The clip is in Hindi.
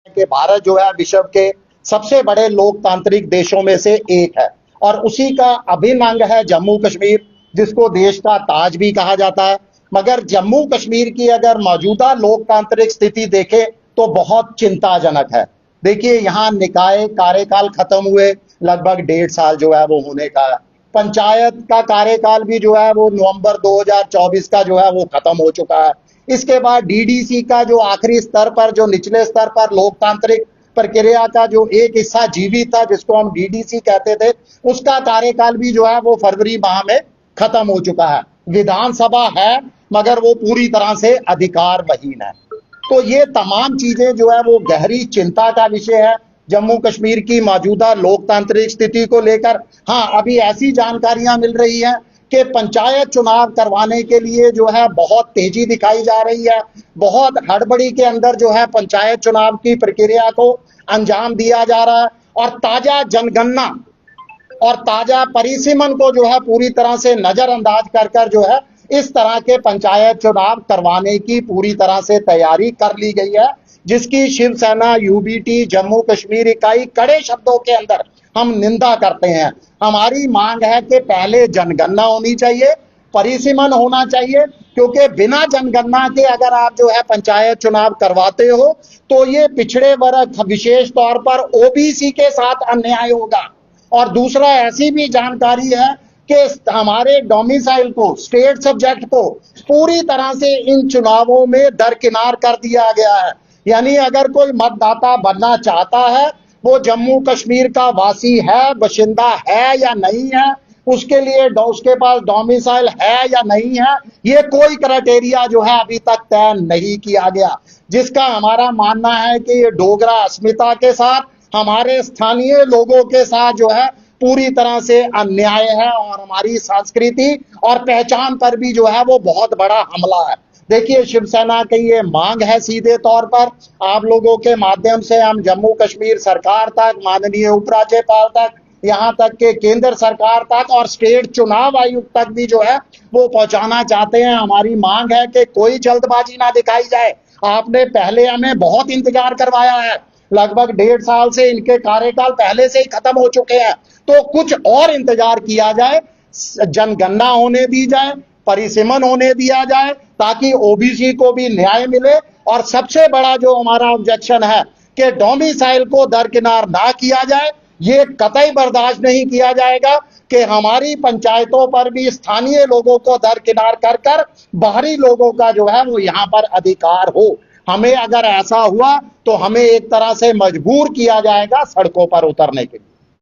कि भारत जो है विश्व के सबसे बड़े लोकतांत्रिक देशों में से एक है और उसी का अभिन्न अंग है जम्मू कश्मीर, जिसको देश का ताज भी कहा जाता है। मगर जम्मू कश्मीर की अगर मौजूदा लोकतांत्रिक स्थिति देखें तो बहुत चिंताजनक है। देखिए, यहाँ निकाय कार्यकाल खत्म हुए लगभग 1.5 साल जो है वो होने का है। पंचायत का कार्यकाल भी जो है वो नवंबर 2024 का जो है वो खत्म हो चुका है। इसके बाद डीडीसी का जो आखिरी स्तर पर, जो निचले स्तर पर लोकतांत्रिक प्रक्रिया का जो एक हिस्सा जीवित था, जिसको हम डीडीसी कहते थे, उसका कार्यकाल भी जो है वो फरवरी माह में खत्म हो चुका है। विधानसभा है मगर वो पूरी तरह से अधिकारहीन है। तो ये तमाम चीजें जो है वो गहरी चिंता का विषय है जम्मू कश्मीर की मौजूदा लोकतांत्रिक स्थिति को लेकर। हाँ, अभी ऐसी जानकारियां मिल रही हैं कि पंचायत चुनाव करवाने के लिए जो है बहुत तेजी दिखाई जा रही है। बहुत हड़बड़ी के अंदर जो है पंचायत चुनाव की प्रक्रिया को अंजाम दिया जा रहा है और ताजा जनगणना और ताजा परिसीमन को जो है पूरी तरह से नजरअंदाज कर जो है इस तरह के पंचायत चुनाव करवाने की पूरी तरह से तैयारी कर ली गई है, जिसकी शिवसेना यूबीटी जम्मू कश्मीर इकाई कड़े शब्दों के अंदर हम निंदा करते हैं। हमारी मांग है कि पहले जनगणना होनी चाहिए, परिसीमन होना चाहिए, क्योंकि बिना जनगणना के अगर आप जो है पंचायत चुनाव करवाते हो तो ये पिछड़े वर्ग, विशेष तौर पर ओबीसी के साथ अन्याय होगा। और दूसरा, ऐसी भी जानकारी है कि हमारे डोमिसाइल को, स्टेट सब्जेक्ट को पूरी तरह से इन चुनावों में दरकिनार कर दिया गया है। यानी अगर कोई मतदाता बनना चाहता है, वो जम्मू कश्मीर का वासी है, बाशिंदा है या नहीं है, उसके लिए उसके पास डोमिसाइल है या नहीं है, ये कोई क्राइटेरिया जो है अभी तक तय नहीं किया गया। जिसका हमारा मानना है कि ये डोगरा अस्मिता के साथ, हमारे स्थानीय लोगों के साथ जो है पूरी तरह से अन्याय है और हमारी संस्कृति और पहचान पर भी जो है वो बहुत बड़ा हमला है। देखिए, शिवसेना की ये मांग है, सीधे तौर पर आप लोगों के माध्यम से हम जम्मू कश्मीर सरकार तक, माननीय उपराज्यपाल तक, यहाँ तक के केंद्र सरकार तक और स्टेट चुनाव आयुक्त तक भी जो है वो पहुंचाना चाहते हैं। हमारी मांग है कि कोई जल्दबाजी ना दिखाई जाए। आपने पहले हमें बहुत इंतजार करवाया है, लगभग 1.5 साल से इनके कार्यकाल पहले से ही खत्म हो चुके हैं। तो कुछ और इंतजार किया जाए, जनगणना होने दी जाए, परिसीमन होने दिया जाए, ताकि ओबीसी को भी न्याय मिले। और सबसे बड़ा जो हमारा ऑब्जेक्शन है कि डोमिसाइल को दरकिनार ना किया जाए। ये कतई बर्दाश्त नहीं किया जाएगा कि हमारी पंचायतों पर भी स्थानीय लोगों को दरकिनार कर बाहरी लोगों का जो है वो यहाँ पर अधिकार हो। हमें अगर ऐसा हुआ तो हमें एक तरह से मजबूर किया जाएगा सड़कों पर उतरने के लिए।